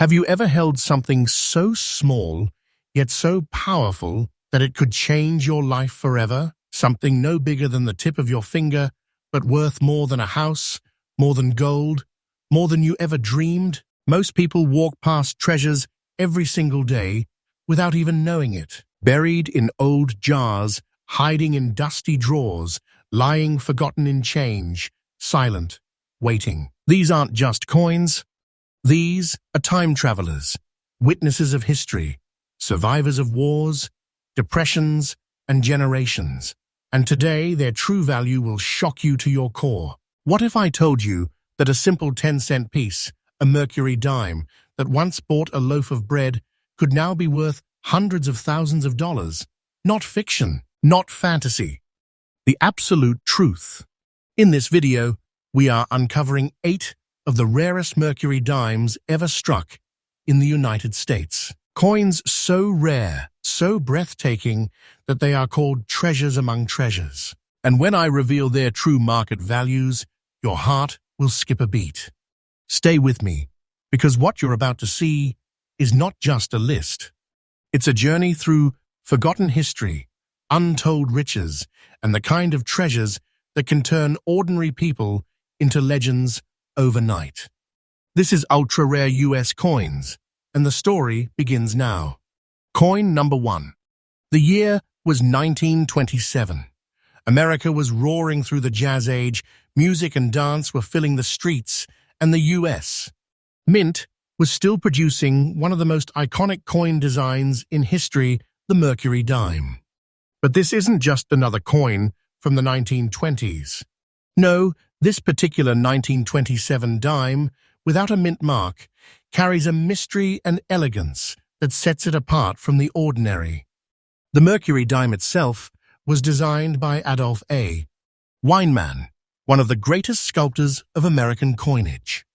Have you ever held something so small, yet so powerful that it could change your life forever? Something no bigger than the tip of your finger, but worth more than a house, more than gold, more than you ever dreamed? Most people walk past treasures every single day without even knowing it. Buried in old jars, hiding in dusty drawers, lying forgotten in change, silent, waiting. These aren't just coins. These are time travelers, witnesses of history, survivors of wars, depressions, and generations. And today, their true value will shock you to your core. What if I told you that a simple 10-cent piece, a Mercury dime, that once bought a loaf of bread, could now be worth hundreds of thousands of dollars? Not fiction, not fantasy. The absolute truth. In this video, we are uncovering 8 of the rarest Mercury dimes ever struck in the United States. Coins so rare, so breathtaking, that they are called treasures among treasures. And when I reveal their true market values, your heart will skip a beat. Stay with me, because what you're about to see is not just a list. It's a journey through forgotten history, untold riches, and the kind of treasures that can turn ordinary people into legends overnight. This is ultra-rare US coins, and the story begins now. Coin number 1. The year was 1927. America was roaring through the Jazz Age, music and dance were filling the streets, and the US Mint was still producing one of the most iconic coin designs in history, the Mercury dime. But this isn't just another coin from the 1920s. No, this particular 1927 dime, without a mint mark, carries a mystery and elegance that sets it apart from the ordinary. The Mercury dime itself was designed by Adolph A. Weinman, one of the greatest sculptors of American coinage.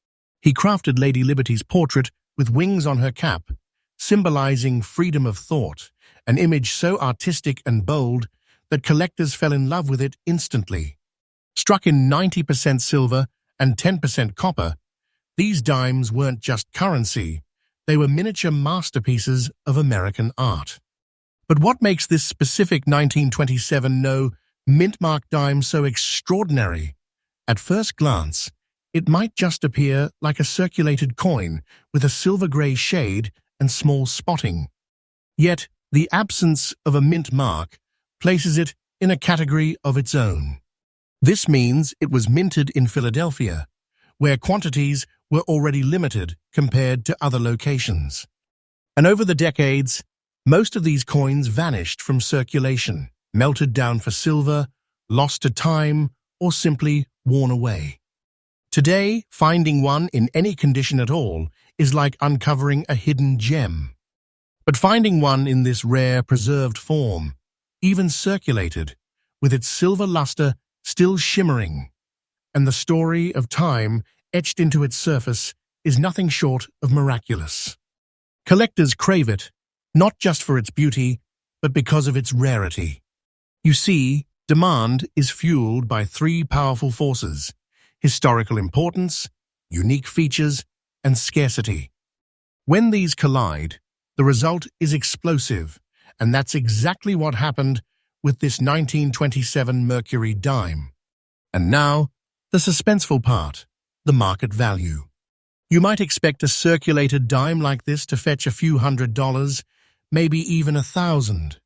He crafted Lady Liberty's portrait with wings on her cap, symbolizing freedom of thought, an image so artistic and bold that collectors fell in love with it instantly. Struck in 90% silver and 10% copper, these dimes weren't just currency, they were miniature masterpieces of American art. But what makes this specific 1927 mint-mark dime so extraordinary? At first glance, it might just appear like a circulated coin with a silver-gray shade and small spotting. Yet, the absence of a mint mark places it in a category of its own. This means it was minted in Philadelphia, where quantities were already limited compared to other locations. And over the decades, most of these coins vanished from circulation, melted down for silver, lost to time, or simply worn away. Today, finding one in any condition at all is like uncovering a hidden gem. But finding one in this rare, preserved form, even circulated, with its silver luster still shimmering, and the story of time etched into its surface, is nothing short of miraculous. Collectors crave it, not just for its beauty, but because of its rarity. You see, demand is fueled by 3 powerful forces: historical importance, unique features, and scarcity. When these collide, the result is explosive, and that's exactly what happened with this 1927 Mercury dime. And now, the suspenseful part, the market value. You might expect a circulated dime like this to fetch a few $100s, maybe even $1,000.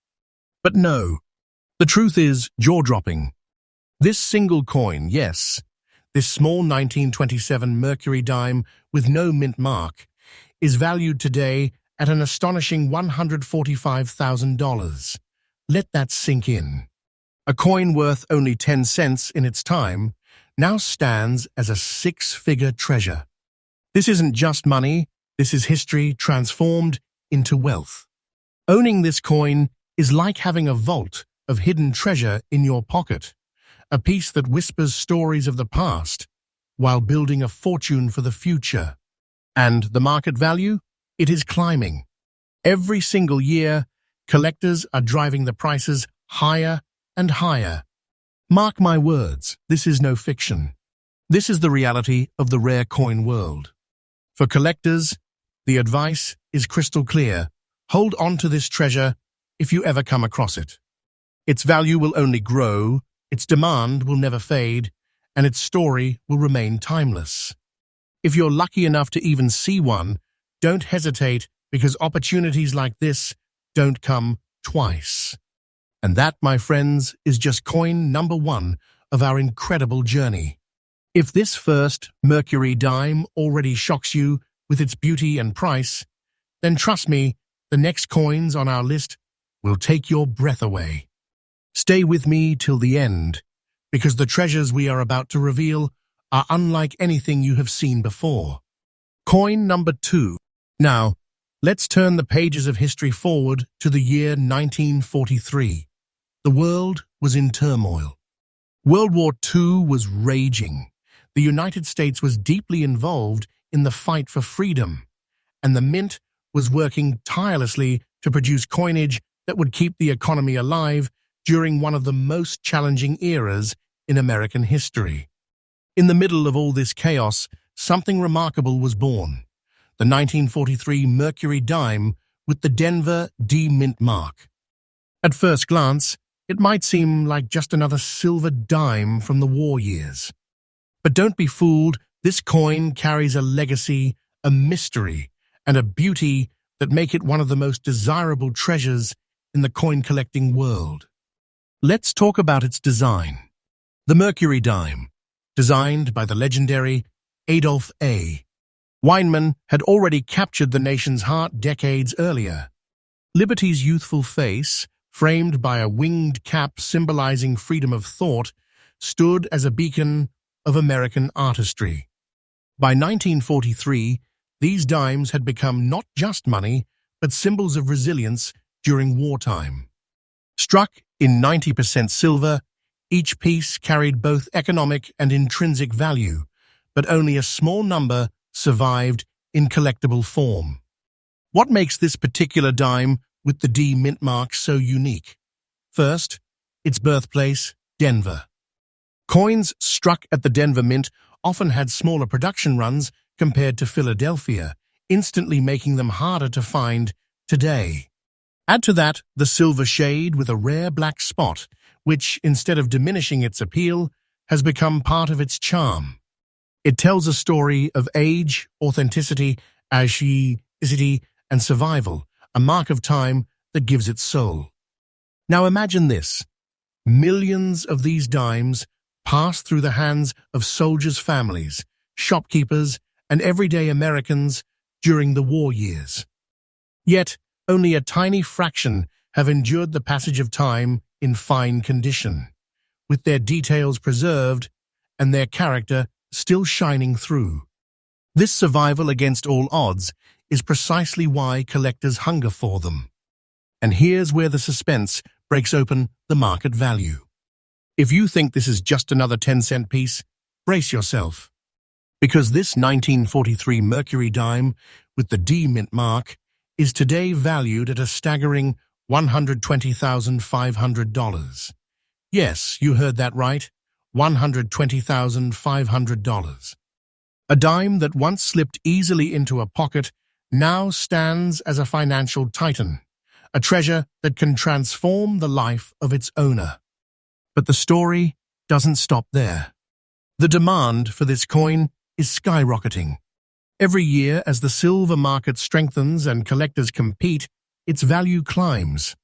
But no, the truth is jaw-dropping. This single coin, yes, this small 1927 Mercury dime with no mint mark, is valued today at an astonishing $145,000. Let that sink in. A coin worth only 10 cents in its time now stands as a 6-figure treasure. This isn't just money, this is history transformed into wealth. Owning this coin is like having a vault of hidden treasure in your pocket, a piece that whispers stories of the past while building a fortune for the future. And the market value? It is climbing. Every single year, collectors are driving the prices higher and higher. Mark my words, this is no fiction. This is the reality of the rare coin world. For collectors, The advice is crystal clear. Hold on to this treasure if you ever come across it. Its value will only grow, its demand will never fade, and its story will remain timeless. If you're lucky enough to even see one, don't hesitate, because opportunities like this don't come twice. And that, my friends, is just coin number 1 of our incredible journey. If this first Mercury dime already shocks you with its beauty and price, then trust me, the next coins on our list will take your breath away. Stay with me till the end, because the treasures we are about to reveal are unlike anything you have seen before. Coin number 2. Now, let's turn the pages of history forward to the year 1943. The world was in turmoil. World War II was raging. The United States was deeply involved in the fight for freedom, and the mint was working tirelessly to produce coinage that would keep the economy alive during one of the most challenging eras in American history. In the middle of all this chaos, something remarkable was born: the 1943 Mercury dime with the Denver D mint mark. At first glance, it might seem like just another silver dime from the war years. But don't be fooled, this coin carries a legacy, a mystery, and a beauty that make it one of the most desirable treasures in the coin-collecting world. Let's talk about its design. The Mercury dime, designed by the legendary Adolph A. Weinman, had already captured the nation's heart decades earlier. Liberty's youthful face, framed by a winged cap symbolizing freedom of thought, stood as a beacon of American artistry. By 1943, these dimes had become not just money, but symbols of resilience during wartime. Struck in 90% silver, each piece carried both economic and intrinsic value, but only a small number survived in collectible form. What makes this particular dime with the D mint mark so unique? First, its birthplace, Denver. Coins struck at the Denver Mint often had smaller production runs compared to Philadelphia, instantly making them harder to find today. Add to that the silver shade with a rare black spot, which, instead of diminishing its appeal, has become part of its charm. It tells a story of age, authenticity, and survival, a mark of time that gives it soul. Now imagine this: millions of these dimes passed through the hands of soldiers' families, shopkeepers, and everyday Americans during the war years. Yet, only a tiny fraction have endured the passage of time in fine condition, with their details preserved and their character still shining through. This survival against all odds is precisely why collectors hunger for them. And here's where the suspense breaks open the market value. If you think this is just another 10-cent piece, brace yourself. Because this 1943 Mercury dime with the D mint mark is today valued at a staggering $120,500. Yes, you heard that right, $120,500. A dime that once slipped easily into a pocket now stands as a financial titan, a treasure that can transform the life of its owner. But the story doesn't stop there. The demand for this coin is skyrocketing. Every year, as the silver market strengthens and collectors compete, its value climbs.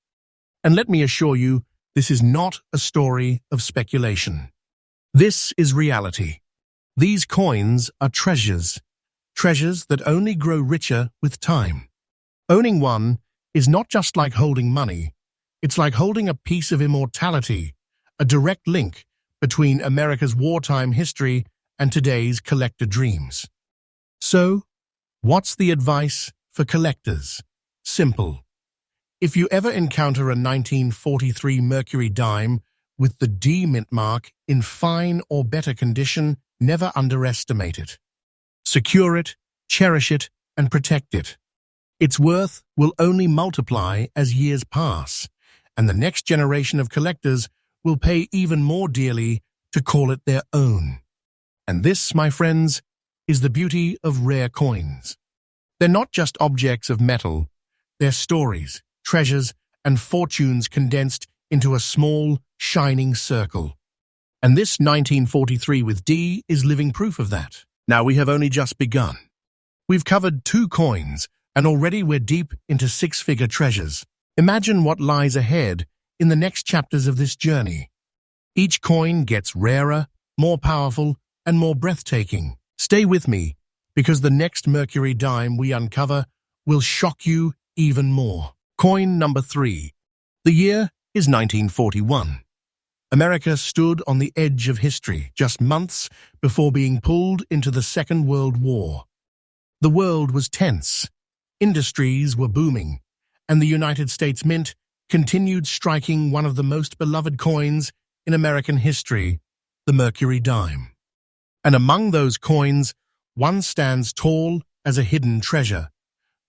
And let me assure you, this is not a story of speculation. This is reality. These coins are treasures, treasures that only grow richer with time. Owning one is not just like holding money, it's like holding a piece of immortality, a direct link between America's wartime history and today's collector dreams. So, what's the advice for collectors? Simple. If you ever encounter a 1943 Mercury dime with the D mint mark in fine or better condition, never underestimate it. Secure it, cherish it, and protect it. Its worth will only multiply as years pass, and the next generation of collectors will pay even more dearly to call it their own. And this, my friends, is the beauty of rare coins. They're not just objects of metal, they're stories, treasures, and fortunes condensed into a small, shining circle. And this 1943 with D is living proof of that. Now we have only just begun. We've covered 2 coins, and already we're deep into 6-figure treasures. Imagine what lies ahead in the next chapters of this journey. Each coin gets rarer, more powerful, and more breathtaking. Stay with me, because the next Mercury dime we uncover will shock you even more. Coin number 3. The year is 1941. America stood on the edge of history just months before being pulled into the Second World War. The world was tense, industries were booming, and the United States Mint continued striking one of the most beloved coins in American history, the Mercury dime. And among those coins, one stands tall as a hidden treasure,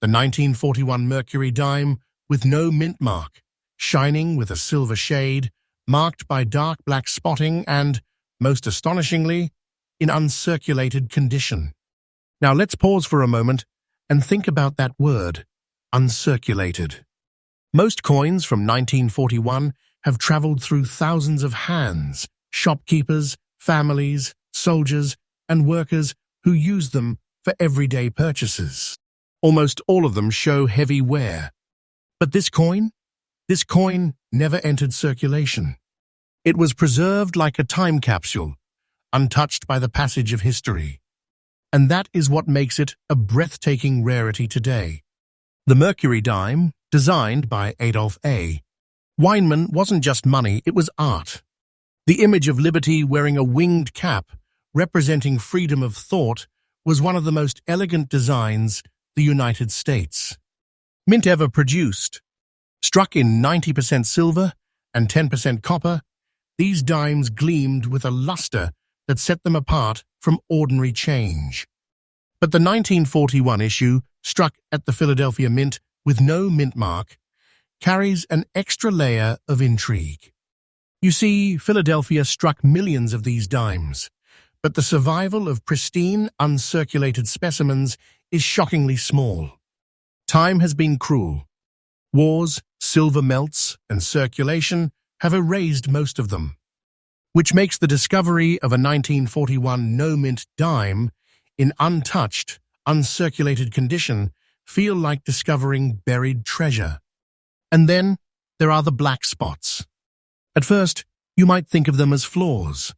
the 1941 Mercury dime with no mint mark, shining with a silver shade, marked by dark black spotting and, most astonishingly, in uncirculated condition. Now let's pause for a moment and think about that word, uncirculated. Most coins from 1941 have traveled through thousands of hands, shopkeepers, families, soldiers, and workers who use them for everyday purchases. Almost all of them show heavy wear. But this coin never entered circulation. It was preserved like a time capsule, untouched by the passage of history. And that is what makes it a breathtaking rarity today. The Mercury dime, designed by Adolf A. Weinman, wasn't just money, it was art. The image of liberty wearing a winged cap, representing freedom of thought, was one of the most elegant designs the United States Mint ever produced. Struck in 90% silver and 10% copper, these dimes gleamed with a luster that set them apart from ordinary change. But the 1941 issue, struck at the Philadelphia Mint with no mint mark, carries an extra layer of intrigue. You see, Philadelphia struck millions of these dimes, but the survival of pristine, uncirculated specimens is shockingly small. Time has been cruel. Wars, silver melts, and circulation have erased most of them, which makes the discovery of a 1941 no-mint dime in untouched, uncirculated condition feel like discovering buried treasure. And then there are the black spots. At first, you might think of them as flaws.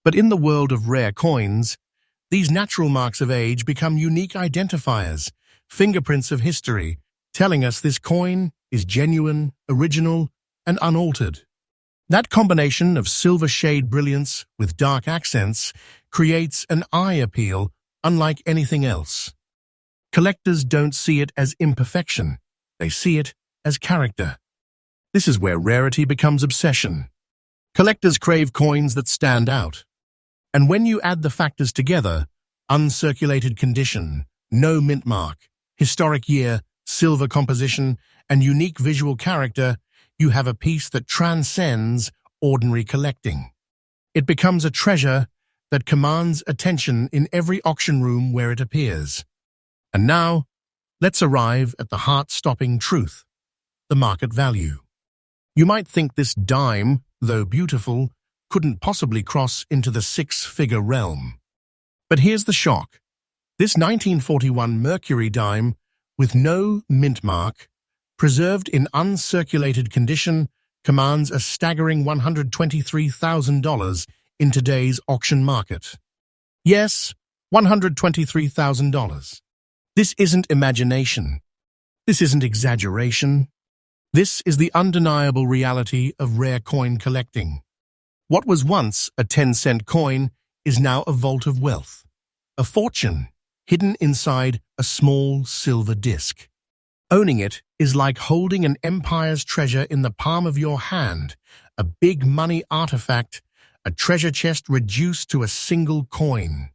But in the world of rare coins, these natural marks of age become unique identifiers, fingerprints of history, telling us this coin is genuine, original, and unaltered. That combination of silver shade brilliance with dark accents creates an eye appeal unlike anything else. Collectors don't see it as imperfection, they see it as character. This is where rarity becomes obsession. Collectors crave coins that stand out. And when you add the factors together, uncirculated condition, no mint mark, historic year, silver composition, and unique visual character, you have a piece that transcends ordinary collecting. It becomes a treasure that commands attention in every auction room where it appears. And now, let's arrive at the heart-stopping truth, the market value. You might think this dime, though beautiful, couldn't possibly cross into the 6-figure realm. But here's the shock. This 1941 Mercury dime, with no mint mark, preserved in uncirculated condition, commands a staggering $123,000 in today's auction market. Yes, $123,000. This isn't imagination. This isn't exaggeration. This is the undeniable reality of rare coin collecting. What was once a 10-cent coin is now a vault of wealth, a fortune hidden inside a small silver disc. Owning it is like holding an empire's treasure in the palm of your hand, a big money artifact, a treasure chest reduced to a single coin.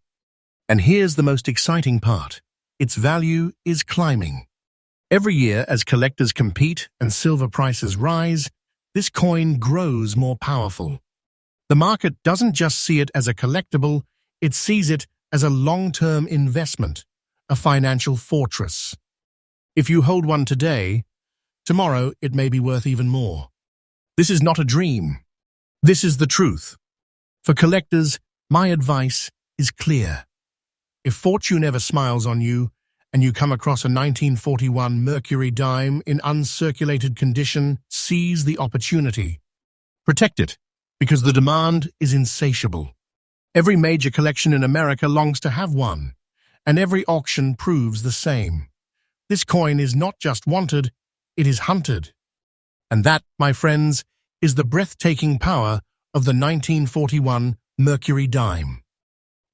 And here's the most exciting part. Its value is climbing. Every year, as collectors compete and silver prices rise, this coin grows more powerful. The market doesn't just see it as a collectible, it sees it as a long-term investment, a financial fortress. If you hold one today, tomorrow it may be worth even more. This is not a dream. This is the truth. For collectors, my advice is clear. If fortune ever smiles on you, and you come across a 1941 Mercury dime in uncirculated condition, seize the opportunity. Protect it, because the demand is insatiable. Every major collection in America longs to have one, and every auction proves the same. This coin is not just wanted, it is hunted. And that, my friends, is the breathtaking power of the 1941 Mercury dime.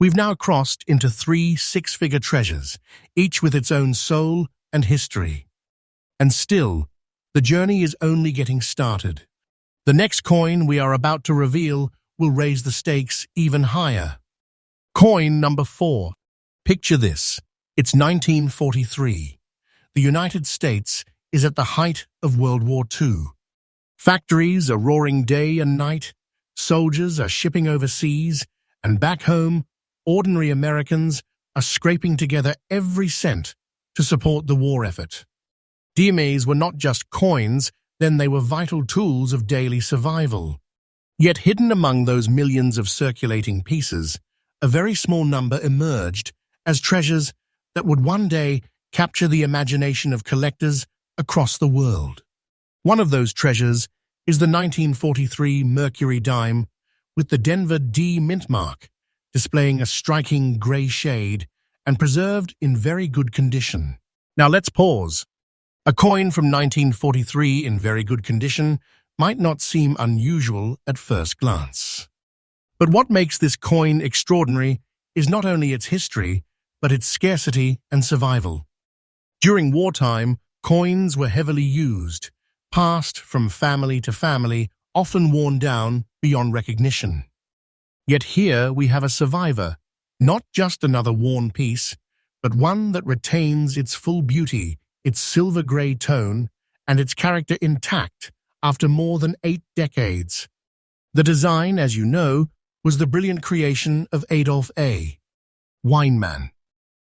We've now crossed into 3 six-figure treasures, each with its own soul and history. And still, the journey is only getting started. The next coin we are about to reveal will raise the stakes even higher. Coin number 4. Picture this. It's 1943. The United States is at the height of World War II. Factories are roaring day and night, soldiers are shipping overseas, and back home, ordinary Americans are scraping together every cent to support the war effort. Dimes were not just coins, then they were vital tools of daily survival. Yet hidden among those millions of circulating pieces, a very small number emerged as treasures that would one day capture the imagination of collectors across the world. One of those treasures is the 1943 Mercury dime with the Denver D mint mark, displaying a striking grey shade and preserved in very good condition. Now let's pause. A coin from 1943 in very good condition might not seem unusual at first glance. But what makes this coin extraordinary is not only its history, but its scarcity and survival. During wartime, coins were heavily used, passed from family to family, often worn down beyond recognition. Yet here we have a survivor, not just another worn piece, but one that retains its full beauty, its silver-grey tone, and its character intact after more than 8 decades. The design, as you know, was the brilliant creation of Adolph A. Weinman.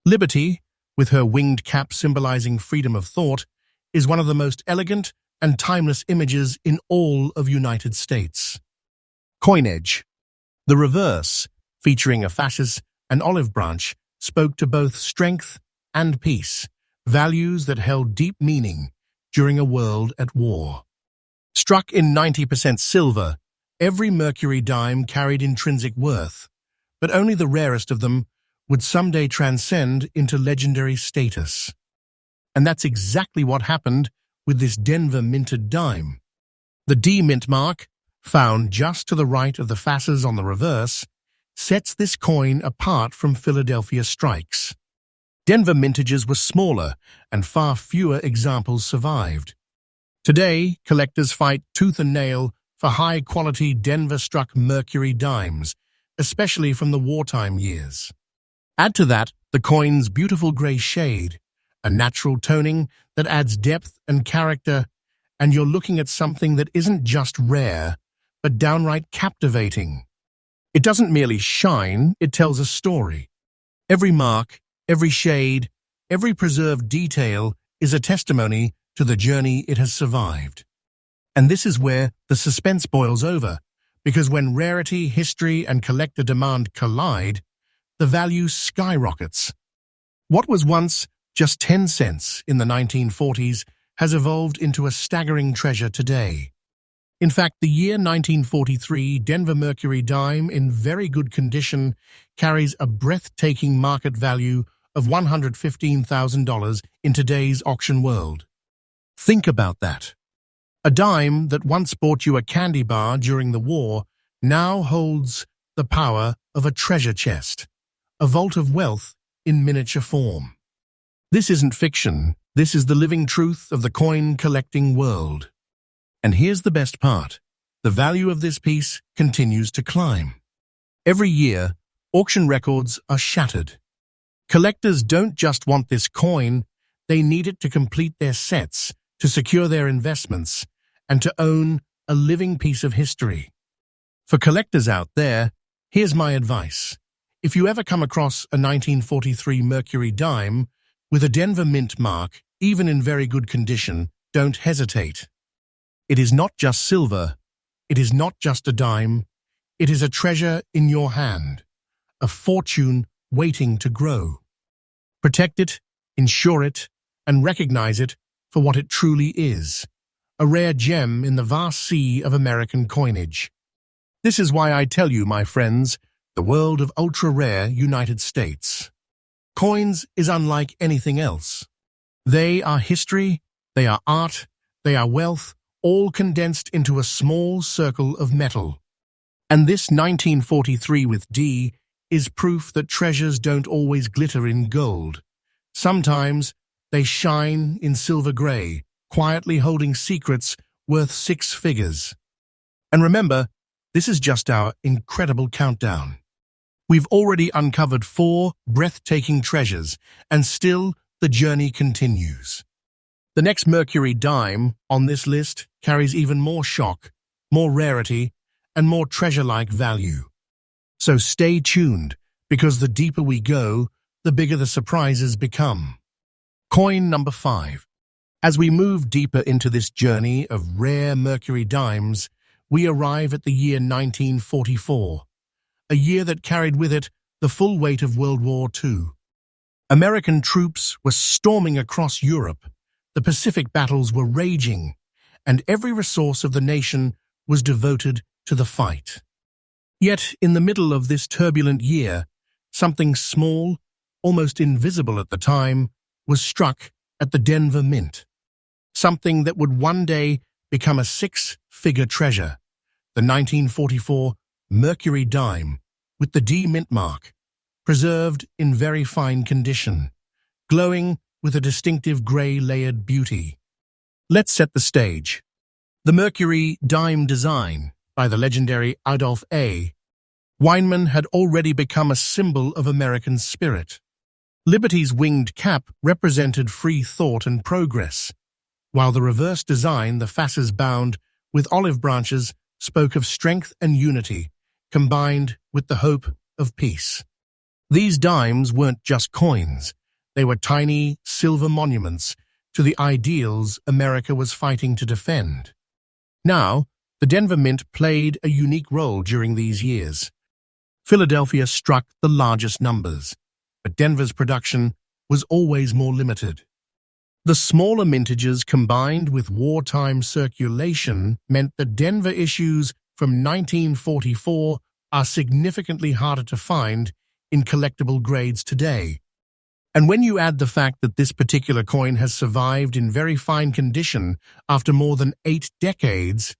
Liberty, with her winged cap symbolizing freedom of thought, is one of the most elegant and timeless images in all of United States. Coinage. The reverse, featuring a fasces and olive branch, spoke to both strength and peace, values that held deep meaning during a world at war. Struck in 90% silver, every Mercury dime carried intrinsic worth, but only the rarest of them would someday transcend into legendary status. And that's exactly what happened with this Denver minted dime. The D mint mark, found just to the right of the fasces on the reverse, sets this coin apart from Philadelphia strikes. Denver mintages were smaller, and far fewer examples survived. Today, collectors fight tooth and nail for high-quality Denver-struck Mercury dimes, especially from the wartime years. Add to that the coin's beautiful grey shade, a natural toning that adds depth and character, and you're looking at something that isn't just rare, but downright captivating. It doesn't merely shine, it tells a story. Every mark, every shade, every preserved detail is a testimony to the journey it has survived. And this is where the suspense boils over, because when rarity, history, and collector demand collide, the value skyrockets. What was once just 10 cents in the 1940s has evolved into a staggering treasure today. In fact, the year 1943 Denver Mercury dime in very good condition carries a breathtaking market value of $115,000 in today's auction world. Think about that. A dime that once bought you a candy bar during the war now holds the power of a treasure chest, a vault of wealth in miniature form. This isn't fiction, this is the living truth of the coin-collecting world. And here's the best part. The value of this piece continues to climb. Every year, auction records are shattered. Collectors don't just want this coin, they need it to complete their sets, to secure their investments, and to own a living piece of history. For collectors out there, here's my advice. If you ever come across a 1943 Mercury dime with a Denver Mint mark, even in very good condition, don't hesitate. It is not just silver. It is not just a dime. It is a treasure in your hand, a fortune waiting to grow. Protect it, insure it, and recognize it for what it truly is, a rare gem in the vast sea of American coinage. This is why I tell you, my friends, the world of ultra-rare United States coins is unlike anything else. They are history, they are art, they are wealth, all condensed into a small circle of metal. And this 1943 with D is proof that treasures don't always glitter in gold. Sometimes they shine in silver gray, quietly holding secrets worth 6 figures. And remember, this is just our incredible countdown. We've already uncovered 4 breathtaking treasures, and still the journey continues. The next Mercury dime on this list carries even more shock, more rarity, and more treasure-like value. So stay tuned, because the deeper we go, the bigger the surprises become. Coin number 5. As we move deeper into this journey of rare Mercury dimes, we arrive at the year 1944, a year that carried with it the full weight of World War II. American troops were storming across Europe, the Pacific battles were raging, and every resource of the nation was devoted to the fight. Yet, in the middle of this turbulent year, something small, almost invisible at the time, was struck at the Denver Mint. Something that would one day become a 6-figure treasure, the 1944 Mercury dime with the D mint mark, preserved in very fine condition, glowing with a distinctive gray-layered beauty. Let's set the stage. The Mercury dime design by the legendary Adolph A. Weinman had already become a symbol of American spirit. Liberty's winged cap represented free thought and progress, while the reverse design, the fasces bound with olive branches, spoke of strength and unity, combined with the hope of peace. These dimes weren't just coins. They were tiny silver monuments to the ideals America was fighting to defend. Now, the Denver Mint played a unique role during these years. Philadelphia struck the largest numbers, but Denver's production was always more limited. The smaller mintages combined with wartime circulation meant that Denver issues from 1944 are significantly harder to find in collectible grades today. And when you add the fact that this particular coin has survived in very fine condition after more than 8 decades,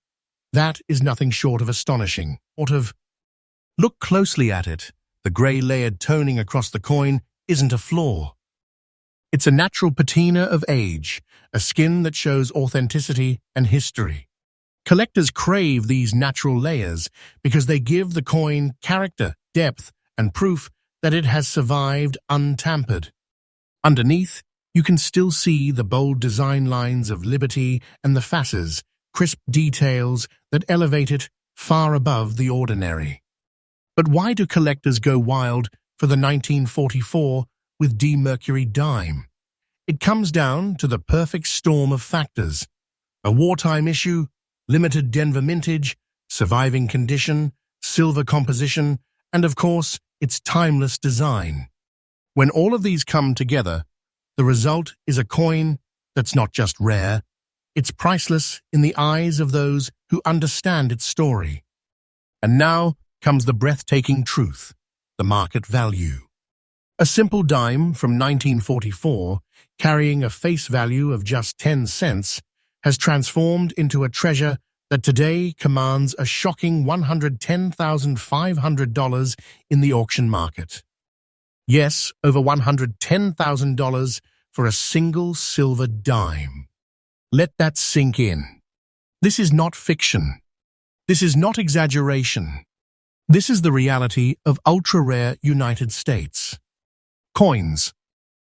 that is nothing short of astonishing. Look closely at it. The gray-layered toning across the coin isn't a flaw. It's a natural patina of age, a skin that shows authenticity and history. Collectors crave these natural layers because they give the coin character, depth, and proof that it has survived untampered. Underneath, you can still see the bold design lines of Liberty and the fasces, crisp details that elevate it far above the ordinary. But why do collectors go wild for the 1944 with D Mercury dime? It comes down to the perfect storm of factors: a wartime issue, limited Denver mintage, surviving condition, silver composition, and of course, its timeless design. When all of these come together, the result is a coin that's not just rare, it's priceless in the eyes of those who understand its story. And now comes the breathtaking truth: the market value. A simple dime from 1944, carrying a face value of just 10 cents, has transformed into a treasure that today commands a shocking $110,500 in the auction market. Yes, over $110,000 for a single silver dime. Let that sink in. This is not fiction. This is not exaggeration. This is the reality of ultra-rare United States. Coins.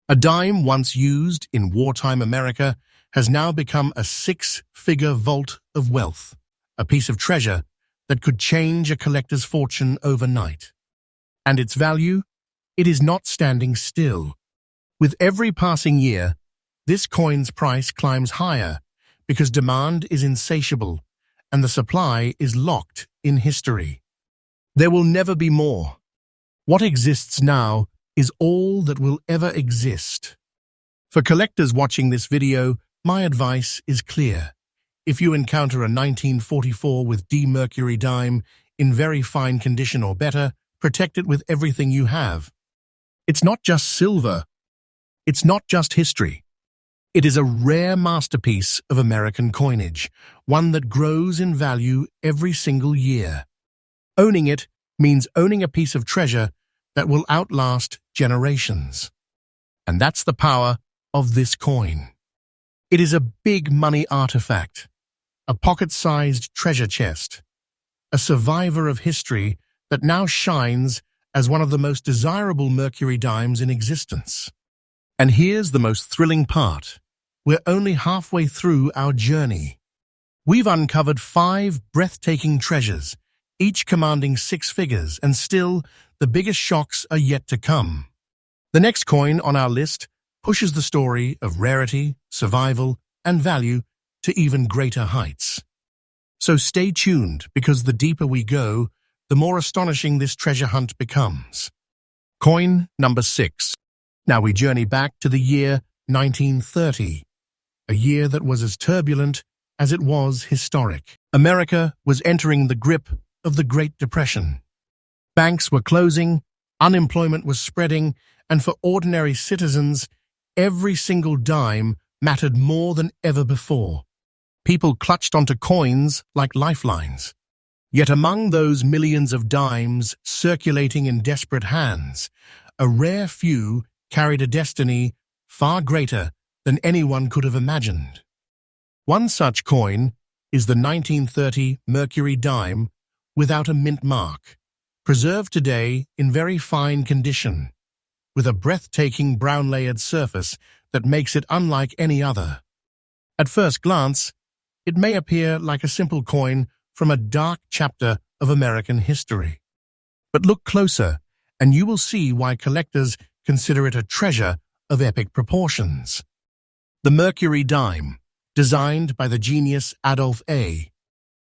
A dime once used in wartime America has now become a 6-figure vault of wealth, a piece of treasure that could change a collector's fortune overnight. And its value? It is not standing still. With every passing year, this coin's price climbs higher because demand is insatiable and the supply is locked in history. There will never be more. What exists now is all that will ever exist. For collectors watching this video, my advice is clear. If you encounter a 1944 with D Mercury dime in very fine condition or better, protect it with everything you have. It's not just silver. It's not just history. It is a rare masterpiece of American coinage, one that grows in value every single year. Owning it means owning a piece of treasure that will outlast generations. And that's the power of this coin. It is a big money artifact, a pocket-sized treasure chest, a survivor of history that now shines as one of the most desirable Mercury dimes in existence. And here's the most thrilling part. We're only halfway through our journey. We've uncovered 5 breathtaking treasures, each commanding 6 figures, and still, the biggest shocks are yet to come. The next coin on our list pushes the story of rarity, survival, and value to even greater heights. So stay tuned, because the deeper we go, the more astonishing this treasure hunt becomes. Coin number 6. Now we journey back to the year 1930, a year that was as turbulent as it was historic. America was entering the grip of the Great Depression. Banks were closing, unemployment was spreading, and for ordinary citizens, every single dime mattered more than ever before. People clutched onto coins like lifelines. Yet among those millions of dimes circulating in desperate hands, a rare few carried a destiny far greater than anyone could have imagined. One such coin is the 1930 Mercury dime without a mint mark, preserved today in very fine condition, with a breathtaking brown-layered surface that makes it unlike any other. At first glance, it may appear like a simple coin from a dark chapter of American history. But look closer, and you will see why collectors consider it a treasure of epic proportions. The Mercury dime, designed by the genius Adolph A.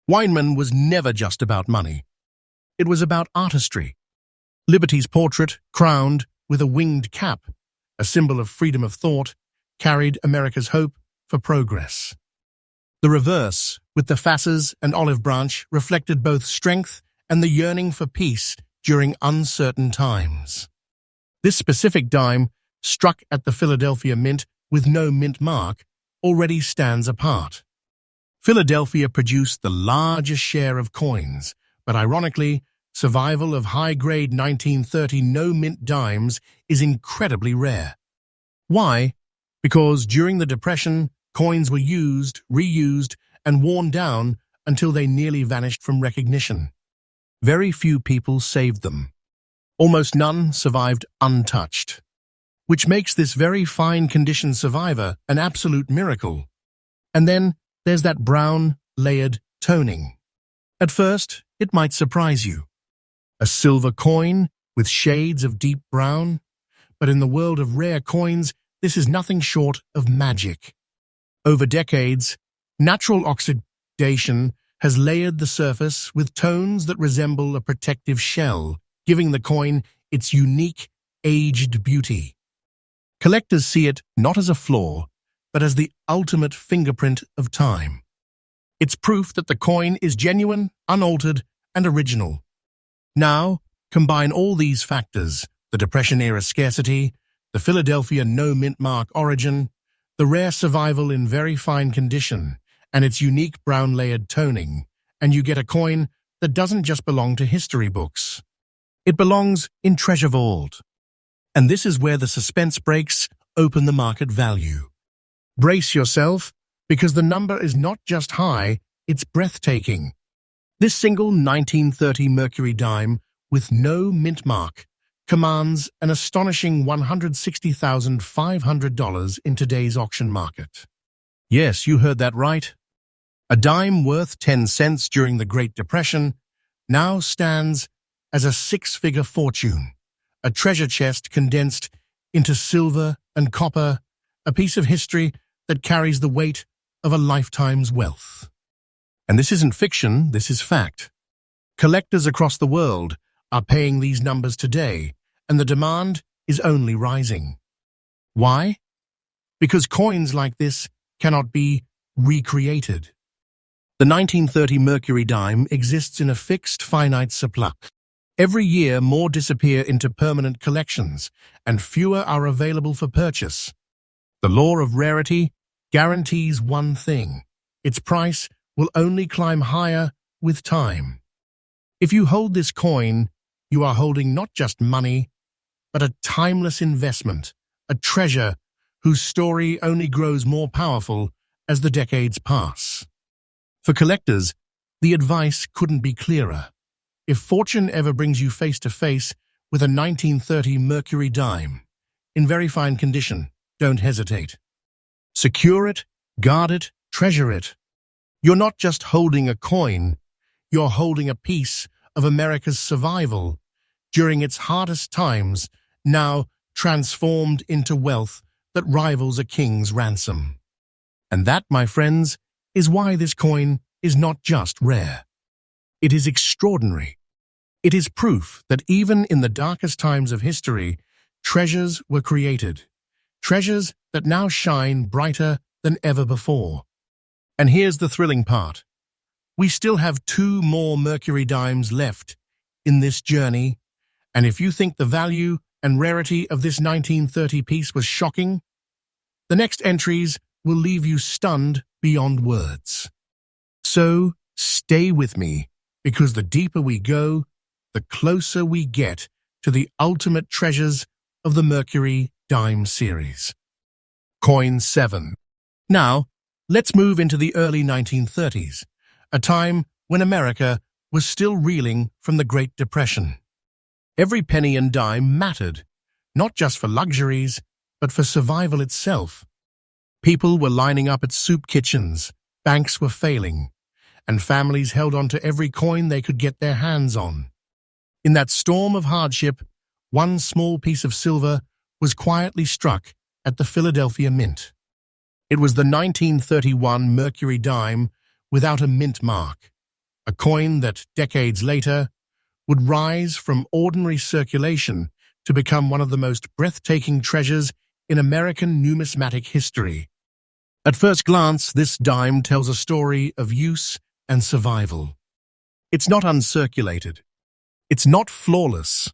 Weinman, was never just about money. It was about artistry. Liberty's portrait, crowned with a winged cap, a symbol of freedom of thought, carried America's hope for progress. The reverse, with the fasces and olive branch, reflected both strength and the yearning for peace during uncertain times. This specific dime, struck at the Philadelphia Mint with no mint mark, already stands apart. Philadelphia produced the largest share of coins, but ironically, survival of high-grade 1930 no-mint dimes is incredibly rare. Why? Because during the Depression, coins were used, reused, and worn down until they nearly vanished from recognition. Very few people saved them. Almost none survived untouched, which makes this very fine-condition survivor an absolute miracle. And then there's that brown, layered toning. At first, it might surprise you. A silver coin with shades of deep brown? But in the world of rare coins, this is nothing short of magic. Over decades, natural oxidation has layered the surface with tones that resemble a protective shell, giving the coin its unique, aged beauty. Collectors see it not as a flaw, but as the ultimate fingerprint of time. It's proof that the coin is genuine, unaltered, and original. Now, combine all these factors: the Depression-era scarcity, the Philadelphia no-mint mark origin, the rare survival in very fine condition, and its unique brown-layered toning, and you get a coin that doesn't just belong to history books. It belongs in treasure vault. And this is where the suspense breaks open the market value. Brace yourself, because the number is not just high, it's breathtaking. This single 1930 Mercury dime with no mint mark commands an astonishing $160,500 in today's auction market. Yes, you heard that right. A dime worth 10 cents during the Great Depression now stands as a six-figure fortune, a treasure chest condensed into silver and copper, a piece of history that carries the weight of a lifetime's wealth. And this isn't fiction, this is fact. Collectors across the world are paying these numbers today, and the demand is only rising. Why? Because coins like this cannot be recreated. The 1930 Mercury dime exists in a fixed, finite supply. Every year, more disappear into permanent collections, and fewer are available for purchase. The law of rarity guarantees one thing: its price will only climb higher with time. If you hold this coin, you are holding not just money, but a timeless investment, a treasure whose story only grows more powerful as the decades pass. For collectors, the advice couldn't be clearer. If fortune ever brings you face to face with a 1930 Mercury dime, in very fine condition, don't hesitate. Secure it, guard it, treasure it. You're not just holding a coin, you're holding a piece of America's survival during its hardest times, now transformed into wealth that rivals a king's ransom. And that, my friends, is why this coin is not just rare. It is extraordinary. It is proof that even in the darkest times of history, treasures were created. Treasures that now shine brighter than ever before. And here's the thrilling part. We still have 2 more Mercury dimes left in this journey, and if you think the value and rarity of this 1930 piece was shocking, the next entries will leave you stunned beyond words. So stay with me, because the deeper we go, the closer we get to the ultimate treasures of the Mercury dime series. Coin 7. Now, let's move into the early 1930s, a time when America was still reeling from the Great Depression. Every penny and dime mattered, not just for luxuries, but for survival itself. People were lining up at soup kitchens, banks were failing, and families held on to every coin they could get their hands on. In that storm of hardship, one small piece of silver was quietly struck at the Philadelphia Mint. It was the 1931 Mercury dime without a mint mark, a coin that, decades later, would rise from ordinary circulation to become one of the most breathtaking treasures in American numismatic history. At first glance, this dime tells a story of use and survival. It's not uncirculated. It's not flawless.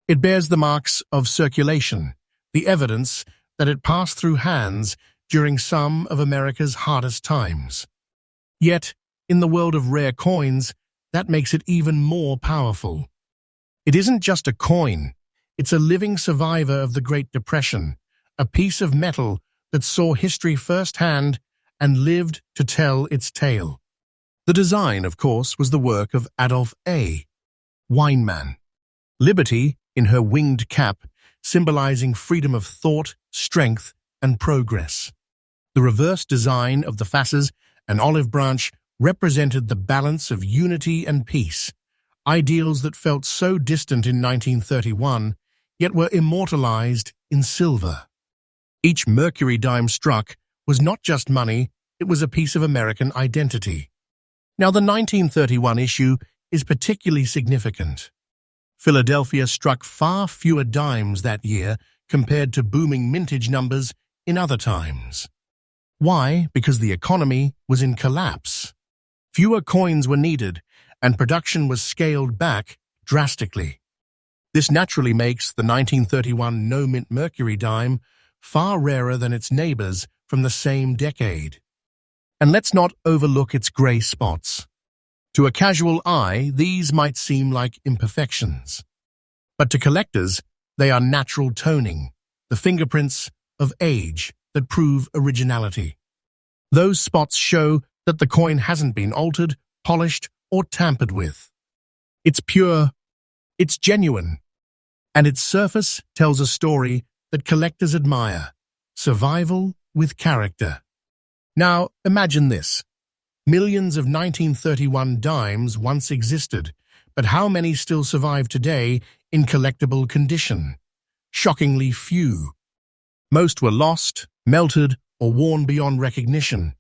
It bears the marks of circulation, the evidence that it passed through hands during some of America's hardest times. Yet, in the world of rare coins, that makes it even more powerful. It isn't just a coin, it's a living survivor of the Great Depression, a piece of metal that saw history firsthand and lived to tell its tale. The design, of course, was the work of Adolph A. Weinman. Liberty, in her winged cap, symbolizing freedom of thought, strength, and progress. The reverse design of the fasces and olive branch represented the balance of unity and peace, ideals that felt so distant in 1931, yet were immortalized in silver. Each Mercury dime struck was not just money, it was a piece of American identity. Now, the 1931 issue is particularly significant. Philadelphia struck far fewer dimes that year compared to booming mintage numbers in other times. Why? Because the economy was in collapse. Fewer coins were needed, and production was scaled back drastically. This naturally makes the 1931 no-mint Mercury dime far rarer than its neighbors from the same decade. And let's not overlook its gray spots. To a casual eye, these might seem like imperfections. But to collectors, they are natural toning, the fingerprints of age that prove originality. Those spots show that the coin hasn't been altered, polished, or tampered with. It's pure, it's genuine, and its surface tells a story that collectors admire: survival with character. Now, imagine this. Millions of 1931 dimes once existed, But how many still survive today in collectible condition? Shockingly few. Most were lost, melted, or worn beyond recognition.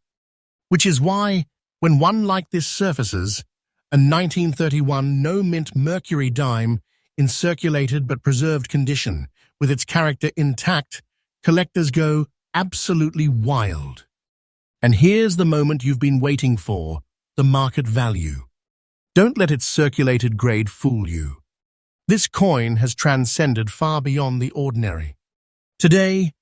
Which is why, when one like this surfaces, a 1931 no-mint Mercury dime in circulated but preserved condition, with its character intact, collectors go absolutely wild. And here's the moment you've been waiting for, the market value. Don't let its circulated grade fool you. This coin has transcended far beyond the ordinary. Today,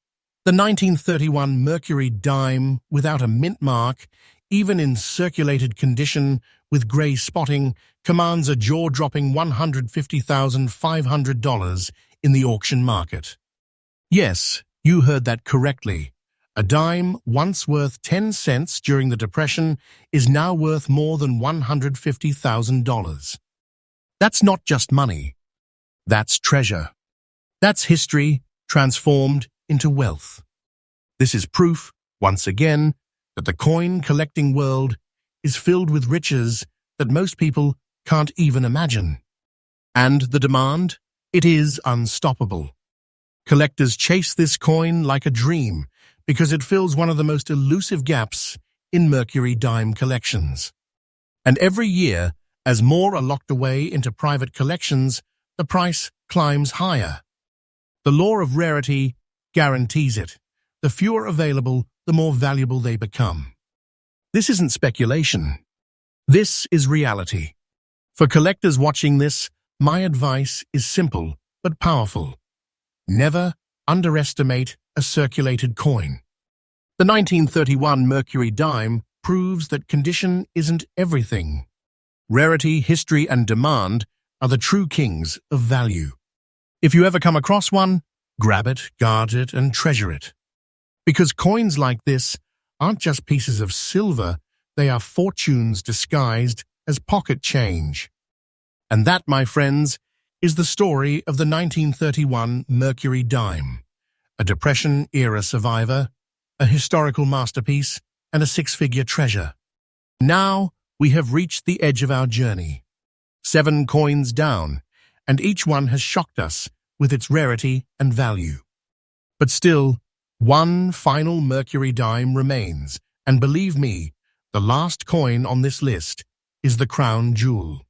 the 1931 Mercury dime, without a mint mark, even in circulated condition with grey spotting, commands a jaw-dropping $150,500 in the auction market. Yes, you heard that correctly. A dime, once worth 10 cents during the Depression, is now worth more than $150,000. That's not just money. That's treasure. That's history transformed into wealth. This is proof, once again, that the coin-collecting world is filled with riches that most people can't even imagine. And the demand? It is unstoppable. Collectors chase this coin like a dream because it fills one of the most elusive gaps in Mercury dime collections. And every year, as more are locked away into private collections, the price climbs higher. The law of rarity guarantees it. The fewer available, the more valuable they become. This isn't speculation. This is reality. For collectors watching this, my advice is simple but powerful. Never underestimate a circulated coin. The 1931 Mercury dime proves that condition isn't everything. Rarity, history, and demand are the true kings of value. If you ever come across one, grab it, guard it, and treasure it. Because coins like this aren't just pieces of silver, they are fortunes disguised as pocket change. And that, my friends, is the story of the 1931 Mercury dime, a Depression-era survivor, a historical masterpiece, and a six-figure treasure. Now we have reached the edge of our journey. 7 coins down, and each one has shocked us with its rarity and value. But still, one final Mercury dime remains, and believe me, the last coin on this list is the crown jewel.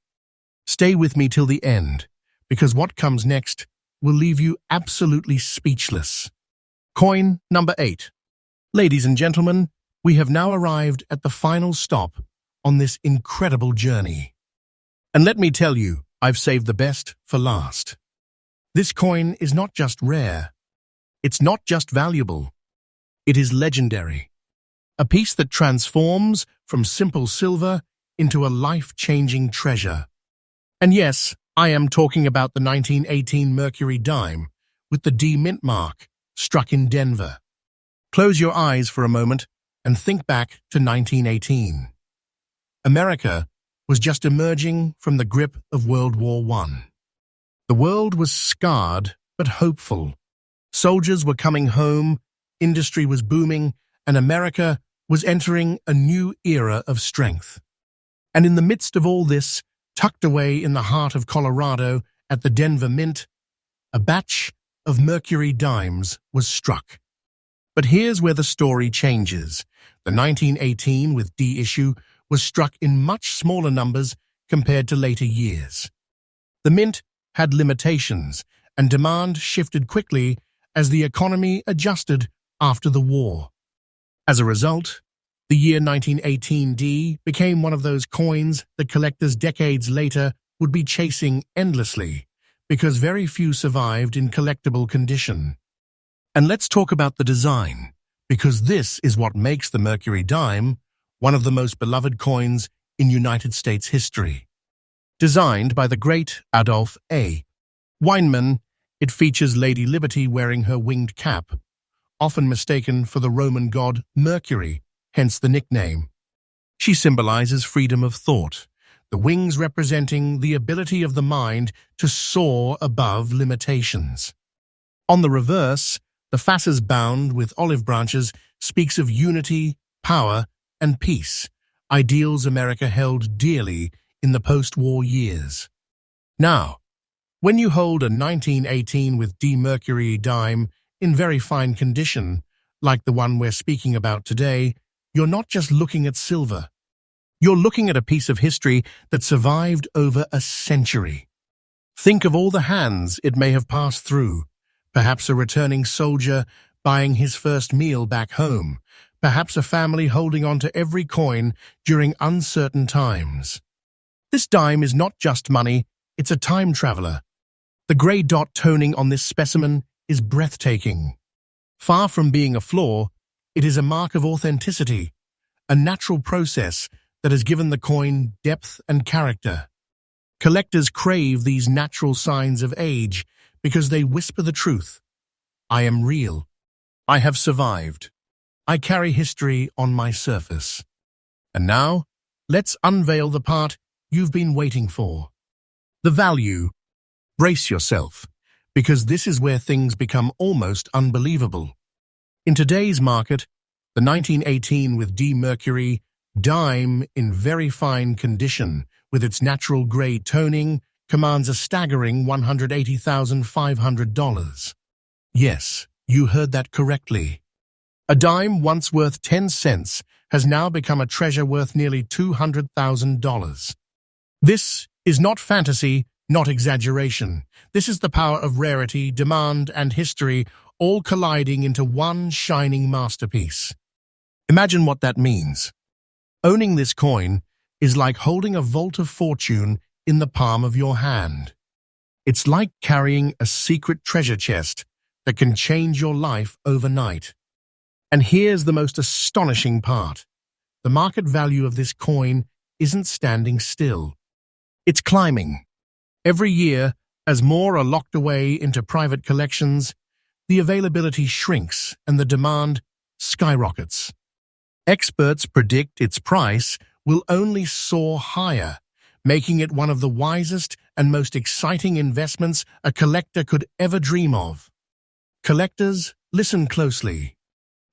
Stay with me till the end, because what comes next will leave you absolutely speechless. Coin number 8. Ladies and gentlemen, we have now arrived at the final stop on this incredible journey. And let me tell you, I've saved the best for last. This coin is not just rare. It's not just valuable. It is legendary. A piece that transforms from simple silver into a life-changing treasure. And yes, I am talking about the 1918 Mercury dime with the D mint mark, struck in Denver. Close your eyes for a moment and think back to 1918. America was just emerging from the grip of World War I. The world was scarred but hopeful. Soldiers were coming home, industry was booming, and America was entering a new era of strength. And in the midst of all this, tucked away in the heart of Colorado at the Denver Mint, a batch of Mercury dimes was struck. But here's where the story changes. The 1918 with D issue was struck in much smaller numbers compared to later years. The mint had limitations, and demand shifted quickly as the economy adjusted after the war. As a result, the year 1918D became one of those coins that collectors decades later would be chasing endlessly, because very few survived in collectible condition. And let's talk about the design, because this is what makes the Mercury dime one of the most beloved coins in United States history. Designed by the great Adolph A. Weinman, it features Lady Liberty wearing her winged cap, often mistaken for the Roman god Mercury, hence the nickname. She symbolizes freedom of thought, the wings representing the ability of the mind to soar above limitations. On the reverse, the fasces bound with olive branches speaks of unity, power, and peace, ideals America held dearly in the post-war years. Now, when you hold a 1918 with D Mercury dime in very fine condition, like the one we're speaking about today, you're not just looking at silver. You're looking at a piece of history that survived over a century. Think of all the hands it may have passed through. Perhaps a returning soldier buying his first meal back home. Perhaps a family holding on to every coin during uncertain times. This dime is not just money, it's a time traveler. The grey dot toning on this specimen is breathtaking. Far from being a flaw, it is a mark of authenticity, a natural process that has given the coin depth and character. Collectors crave these natural signs of age because they whisper the truth. I am real. I have survived. I carry history on my surface. And now, let's unveil the part you've been waiting for. The value. Brace yourself, because this is where things become almost unbelievable. In today's market, the 1918 with D Mercury dime in very fine condition, with its natural grey toning, commands a staggering $180,500. Yes, you heard that correctly. A dime once worth 10 cents has now become a treasure worth nearly $200,000. This is not fantasy, not exaggeration. This is the power of rarity, demand, and history all colliding into one shining masterpiece. Imagine what that means. Owning this coin is like holding a vault of fortune in the palm of your hand. It's like carrying a secret treasure chest that can change your life overnight. And here's the most astonishing part. The market value of this coin isn't standing still. It's climbing. Every year, as more are locked away into private collections, the availability shrinks and the demand skyrockets. Experts predict its price will only soar higher, making it one of the wisest and most exciting investments a collector could ever dream of. Collectors, listen closely.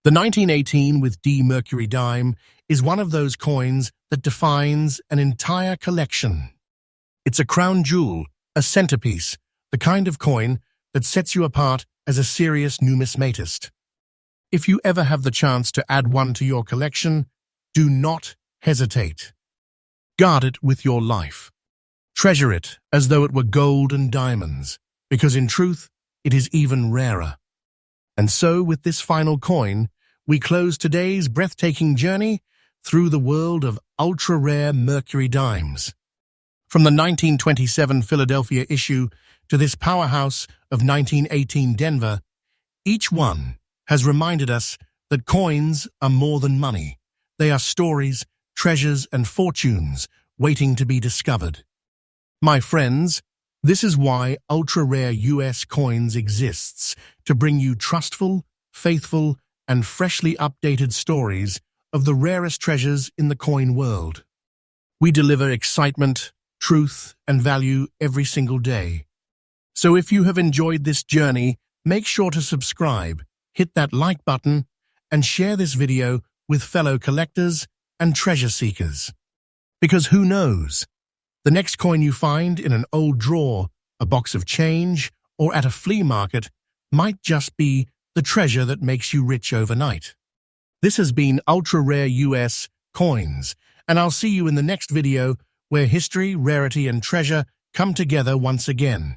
The 1918 with D Mercury dime is one of those coins that defines an entire collection. It's a crown jewel, a centerpiece, the kind of coin that sets you apart as a serious numismatist. If you ever have the chance to add one to your collection, do not hesitate. Guard it with your life. Treasure it as though it were gold and diamonds, because in truth, it is even rarer. And so, with this final coin, we close today's breathtaking journey through the world of ultra-rare Mercury dimes. From the 1927 Philadelphia issue to this powerhouse of 1918 Denver, each one has reminded us that coins are more than money. They are stories, treasures, and fortunes waiting to be discovered. My friends, this is why ultra-rare US Coins exists, to bring you trustful, faithful, and freshly updated stories of the rarest treasures in the coin world. We deliver excitement, truth, and value every single day. So if you have enjoyed this journey, make sure to subscribe, hit that like button, and share this video with fellow collectors and treasure seekers. Because who knows? The next coin you find in an old drawer, a box of change, or at a flea market might just be the treasure that makes you rich overnight. This has been Ultra Rare US Coins, and I'll see you in the next video where history, rarity, and treasure come together once again.